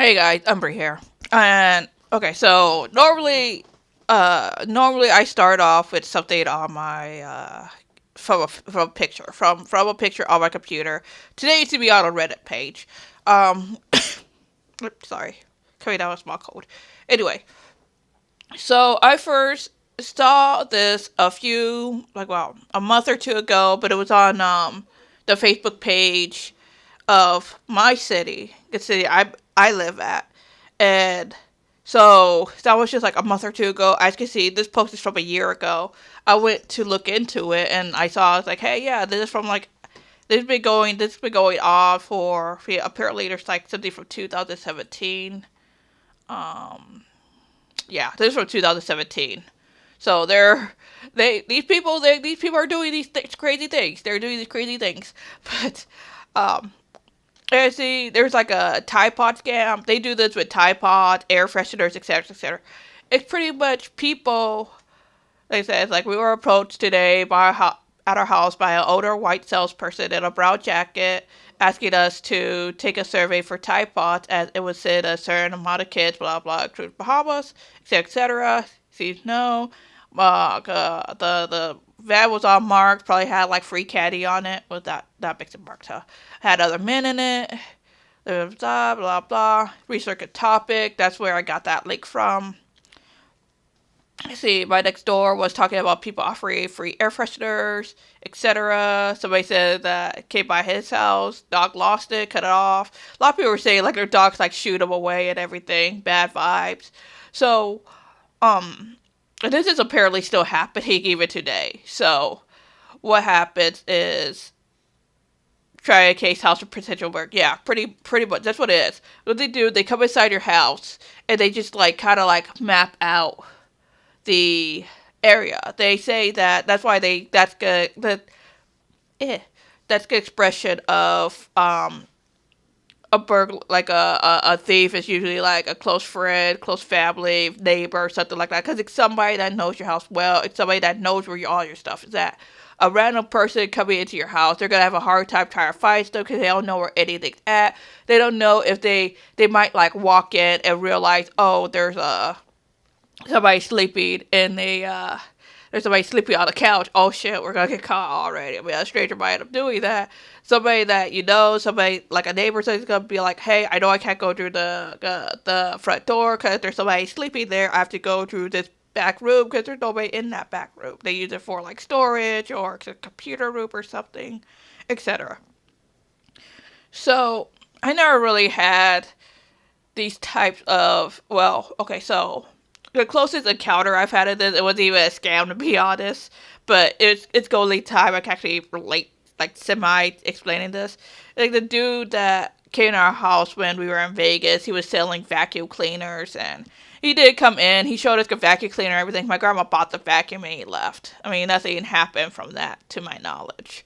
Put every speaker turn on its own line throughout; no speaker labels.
Hey guys, Umbry here. And okay, so normally I start off with something on my from a picture from a picture on my computer. Today used to be on a Reddit page. Um, sorry, coming down with a small cold. Anyway, so I first saw this a month or two ago, but it was on the Facebook page of my city, the city I live at, and so that was just like a month or two ago. As you can see, this post is from a year ago. I went to look into it, and I was like, hey, yeah, this is from like this has been going on for yeah, apparently there's like something from 2017. Um, yeah, this is from 2017. So these people are doing crazy things. They're doing these crazy things, but um, and see, there's like a Tide Pod scam. They do this with Tide Pods, air fresheners, etc., etc. It's pretty much people. Like I said, it's like we were approached today at our house by an older white salesperson in a brown jacket, asking us to take a survey for Tide Pods, as it would say a certain amount of kids, blah blah, including Bahamas, etc., etc. See, no, the van was all marked. Probably had like free caddy on it. Was that makes it marked? Huh? Had other men in it. Blah blah blah. Research a topic. That's where I got that link from. See, my next door was talking about people offering free air fresheners, etc. Somebody said that came by his house, dog lost it, cut it off. A lot of people were saying like their dogs like shoot them away and everything, bad vibes. So, and this is apparently still happening even today. So, what happens is try a case house for potential work. Yeah, pretty much that's what it is. What they do, they come inside your house and they just like kind of like map out the area. They say that that's why that's good that's good expression of a thief is usually like a close friend, close family, neighbor, something like that. Because it's somebody that knows your house well. It's somebody that knows where all your stuff is at. A random person coming into your house, they're gonna have a hard time trying to find stuff because they don't know where anything's at. They don't know if they might like walk in and realize, oh, there's a somebody sleeping in the there's somebody sleeping on the couch. Oh shit, we're gonna get caught already. I mean, a stranger might end up doing that. Somebody that you know, somebody like a neighbor, is gonna be like, "Hey, I know I can't go through the front door because there's somebody sleeping there. I have to go through this back room because there's nobody in that back room. They use it for like storage or a computer room or something, etc." So I never really had these types of so the closest encounter I've had of this, it wasn't even a scam to be honest, but it's only time I can actually relate like semi explaining this. Like the dude that came to our house when we were in Vegas, he was selling vacuum cleaners and he did come in, he showed us a vacuum cleaner and everything. My grandma bought the vacuum and he left. I mean nothing happened from that to my knowledge.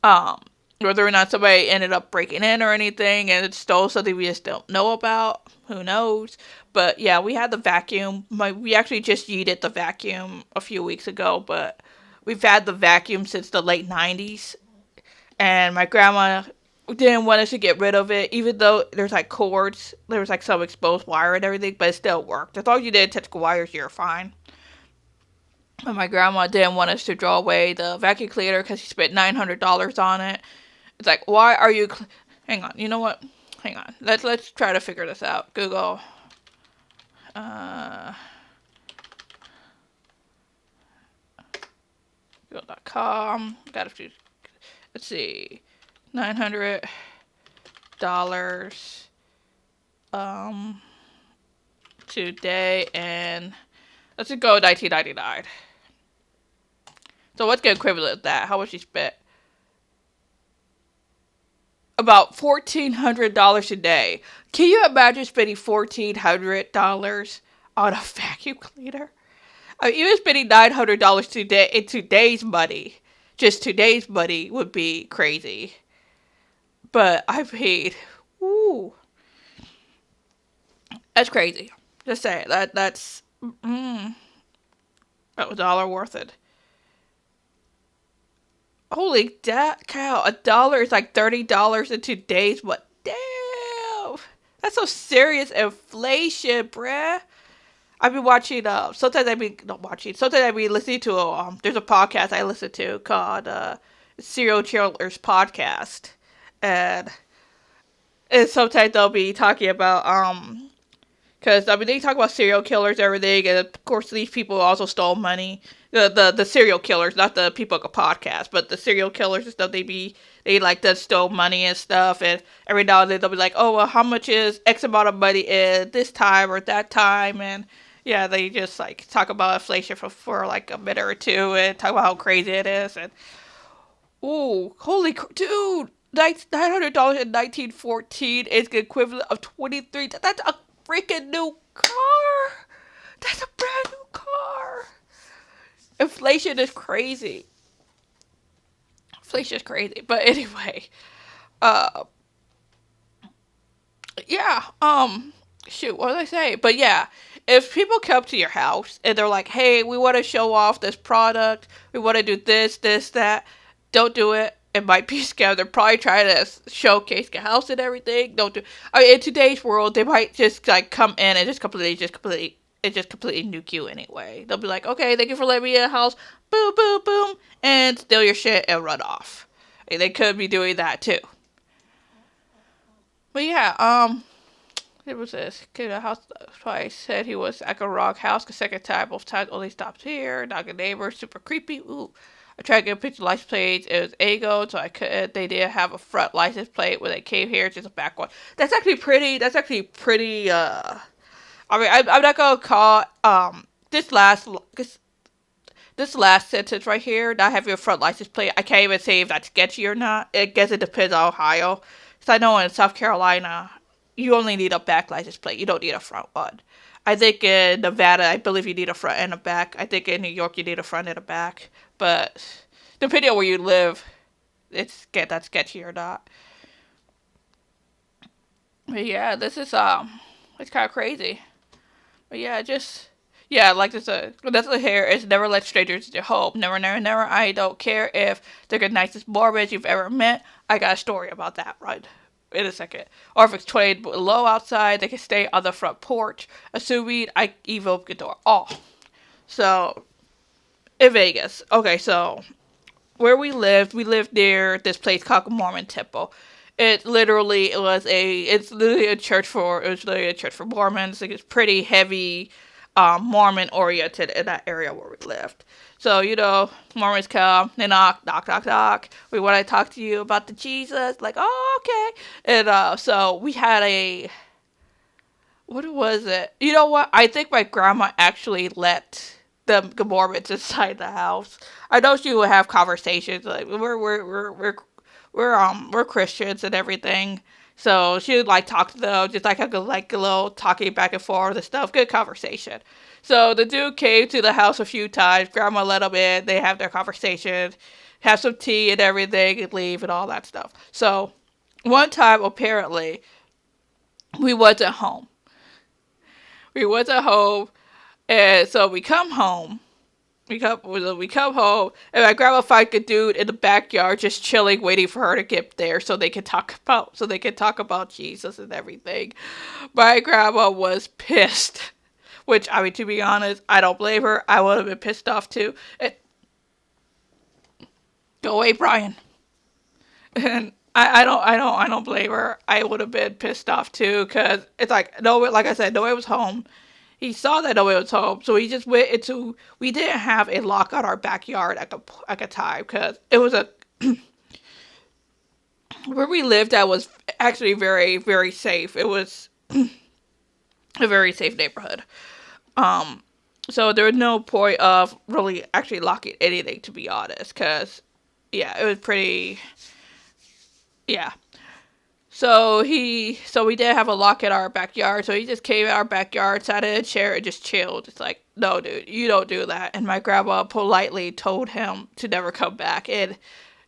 Um, Whether or not somebody ended up breaking in or anything and it stole something we just don't know about, who knows? But yeah, we had the vacuum. We actually just yeeted the vacuum a few weeks ago, but we've had the vacuum since the late 90s. And my grandma didn't want us to get rid of it, even though there's like cords, there was like some exposed wire and everything, but it still worked. As long as you didn't touch the wires, you're fine. And my grandma didn't want us to throw away the vacuum cleaner because she spent $900 on it. It's like, why are you? Hang on. You know what? Hang on. Let's try to figure this out. Google. Uh, Google.com. Got a few. Let's see. $900. Um, Today and let's just go 1999. So what's the equivalent of that? How much she spent? About $1,400 a day. Can you imagine spending $1,400 on a vacuum cleaner? I mean, even spending $900 today in today's money, just today's money would be crazy. But I paid, ooh, that's crazy. Just say that was a dollar worth it. Holy cow! $1 is like $30 in today's what? Damn, That's some serious inflation, bruh. I've been watching. Sometimes I be not watching. Sometimes I be listening to. There's a podcast I listen to called Serial Killers Podcast, and sometimes they'll be talking about because I mean they talk about serial killers, everything, and of course these people also stole money. The serial killers, not the people on the podcast, but the serial killers and stuff. They like to stole money and stuff, and every now and then they'll be like, oh well, how much is X amount of money in this time or that time, and yeah, they just like talk about inflation for like a minute or two and talk about how crazy it is, and ooh, dude. $900 in 1914 is the equivalent of 23. That's a freaking new car. That's a brand new car. Inflation is crazy. Inflation is crazy. But anyway, uh, yeah. Shoot, what did I say? But yeah, if people come to your house and they're like, "Hey, we want to show off this product. We want to do this, this, that," don't do it. It might be a scam. They're probably trying to showcase the house and everything. Don't do. I mean, in today's world, they might just like come in and just completely nuke you anyway. They'll be like, "Okay, thank you for letting me in the house." Boom, boom, boom, and steal your shit and run off. And they could be doing that too. But yeah, it was this kid at the house twice. Said he was at a rock house the second time. Both times only stopped here. Not a neighbor. Super creepy. Ooh. I tried to get a picture of license plates. It was Ego, so I could. They did have a front license plate where they came here. Just a back one. That's actually pretty. That's actually pretty. I mean, I'm not gonna call this last sentence right here. Not having a front license plate. I can't even say if that's sketchy or not. I guess it depends on Ohio. Because I know in South Carolina, you only need a back license plate. You don't need a front one. I think in Nevada, I believe you need a front and a back. I think in New York, you need a front and a back. But depending on where you live, that's sketchy or not. But yeah, this is it's kind of crazy. But yeah, just yeah, like this. That's the hair is never let strangers into your home. Never, never, never. I don't care if they're the nicest Mormons you've ever met. I got a story about that right in a second. Or if it's 20 below outside, they can stay on the front porch, assuming I even open the door. Oh, so in Vegas. Okay, so where we lived near this place called Mormon Temple. It's literally a church for it was literally a church for Mormons. Like, it's pretty heavy, Mormon oriented in that area where we lived. So Mormons come, they knock, knock, knock, knock. We want to talk to you about the Jesus. Like, oh, okay. And so we had a what was it? You know what? I think my grandma actually let the Mormons inside the house. I know she would have conversations like we're Christians and everything. So she would like talk to them, just like have a little talking back and forth and stuff. Good conversation. So the dude came to the house a few times. Grandma let him in. They have their conversation, have some tea and everything, and leave and all that stuff. So one time apparently we wasn't home. We wasn't home, and so we come home. We come home, and my grandma finds a dude in the backyard just chilling, waiting for her to get there so they can talk about Jesus and everything. My grandma was pissed, which I mean to be honest, I don't blame her. I would have been pissed off too. Go away, Brian. And I don't blame her. I would have been pissed off too, cause it's like no, like I said, nobody was home. He saw that nobody was home, so he just went into. We didn't have a lock on our backyard at the time, cause it was a where we lived at was actually very very safe. It was a very safe neighborhood. Um, so there was no point of really actually locking anything, to be honest, cause yeah, it was pretty yeah. So we did have a lock in our backyard. So he just came in our backyard, sat in a chair, and just chilled. It's like, no, dude, you don't do that. And my grandma politely told him to never come back. And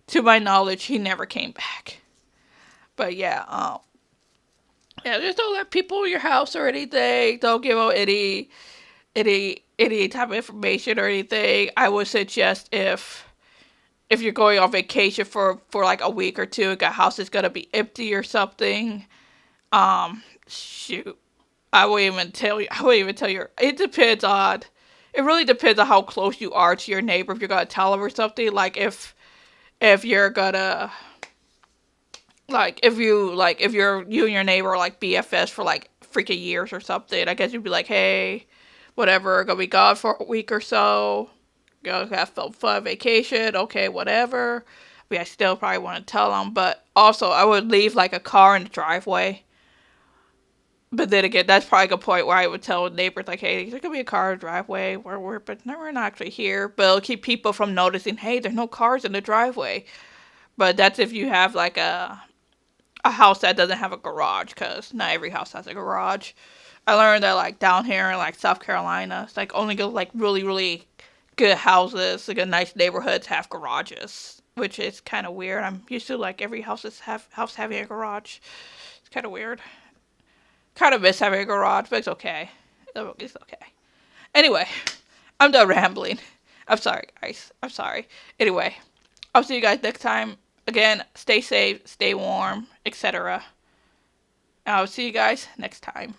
to my knowledge, he never came back. But yeah, yeah, just don't let people in your house or anything. Don't give out any type of information or anything. I would suggest if you're going on vacation for like a week or two, your house is gonna be empty or something. Shoot. I wouldn't even tell you. I wouldn't even tell you. It depends on. It really depends on how close you are to your neighbor. If you're gonna tell them or something, if you're gonna if you and your neighbor are like BFS for like freaking years or something, I guess you'd be like, hey, whatever, gonna be gone for a week or so. Go have some fun vacation. Okay, whatever. But I still probably want to tell them. But also, I would leave like a car in the driveway. But then again, that's probably a point where I would tell neighbors like, "Hey, there could be a car in the driveway where we're not actually here." But it'll keep people from noticing. Hey, there's no cars in the driveway. But that's if you have like a house that doesn't have a garage, because not every house has a garage. I learned that like down here in like South Carolina, it's like only good like really good houses, like a nice neighborhoods have garages, which is kind of weird. I'm used to like every house having a garage. It's kind of weird. Kind of miss having a garage, but it's okay. It's okay. Anyway, I'm done rambling. I'm sorry, guys. I'm sorry. Anyway, I'll see you guys next time. Again, stay safe, stay warm, etc. I'll see you guys next time.